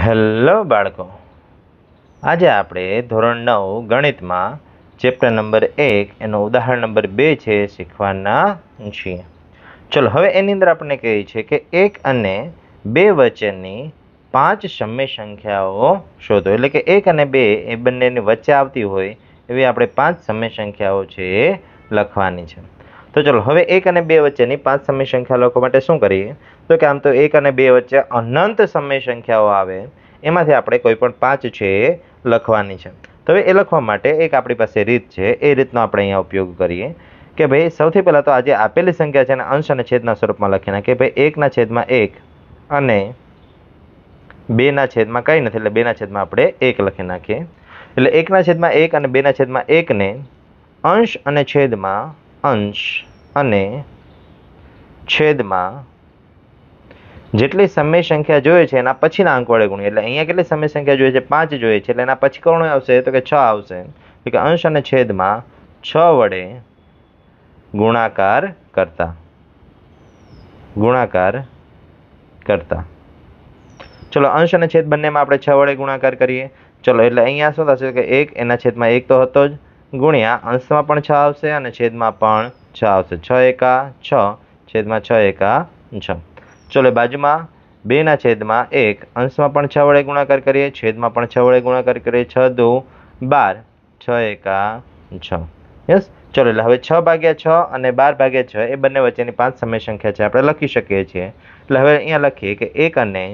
Hello બાળકો, આજે આપણે ધોરણ 9 ગણિતમાં ચેપ્ટર નંબર 1 એનો ઉદાહરણ નંબર 2 છે શીખવાના છીએ. ચલો, હવે એની અંદર આપણને કહે છે કે 1 અને 2 વચ્ચેની 5 સમય સંખ્યાઓ શોધો. એટલે કે 1 અને 2 એ બંનેની વચ્ચે આવતી હોય એવી આપણે 5 સમય સંખ્યાઓ છે એ લખવાની છે. તો ચલો, હવે 1 અને 2 વચ્ચેની 5 સમય સંખ્યા લખવા માટે શું કરીએ? તો કે આમ તો 1 અને 2 વચ્ચે અનંત સમય સંખ્યાઓ આવે, એમાંથી આપણે કોઈ પણ 5 છે એ લખવાની છે. તો હવે એ લખવા માટે એક આપણી પાસે રીત છે, એ રીતનો આપણે અહીંયા ઉપયોગ કરીએ કે ભાઈ સૌથી પહેલાં તો આજે આપેલી સંખ્યા છે એને અંશ અને છેદના સ્વરૂપમાં લખી નાખીએ. ભાઈ 1/1 અને 2/1 કંઈ નથી, એટલે 2/1 આપણે 1 લખી નાખીએ. એટલે 1/1 અને 2/1 ને અંશ અને છેદમાં જેટલી સમય સંખ્યા જોઈએ છે એના પછીના અંક વડે ગુણીએ. એટલે અહીંયા કેટલી સમય સંખ્યા જોઈએ છે? 5 જોઈએ છે, એટલે એના પછી કોણ આવશે? તો કે 6 આવશે. એટલે કે અંશ અને છેદમાં 6 વડે ગુણાકાર કરતા. ચલો, અંશ અને છેદ બંનેમાં આપણે 6 વડે ગુણાકાર કરીએ. ચલો, એટલે અહીંયા શું થશે કે 1 એના છેદમાં 1 તો હતો જ, ગુણ્યા અંશમાં પણ 6 આવશે અને છેદમાં પણ 6 આવશે. 6 એકા 6, છેદમાં 6 એકા 6. ચલો, બાજુમાં 2/1 અંશમાં પણ 6 વડે ગુણાકાર કરીએ, છેદમાં પણ 6 વડે ગુણાકાર કરીએ. 6 દુ 12, 6 એકા 6. યસ. ચલો, એટલે હવે 6/6 અને 12/6 એ બંને વચ્ચેની 5 સમય સંખ્યા છે આપણે લખી શકીએ છીએ. એટલે હવે અહીંયા લખીએ કે 1 અને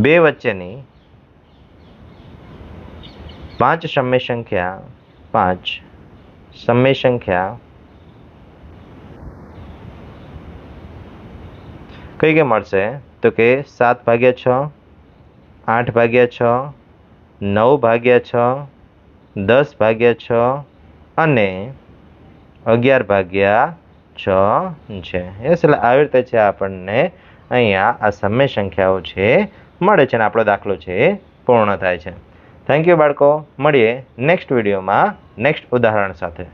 2 વચ્ચેની 5 સમય સંખ્યા કઈ કઈ મળશે? તો કે 7/6, 8/6, 9/6, 10/6 અને 11/6 છે. યસ. એટલે આવી રીતે છે આપણને અહીંયા આ સમય સંખ્યાઓ છે મળે છે અને આપણો દાખલો છે પૂર્ણ થાય છે. થેન્ક યુ બાળકો. મળીએ નેક્સ્ટ વિડીયોમાં નેક્સ્ટ ઉદાહરણ સાથે.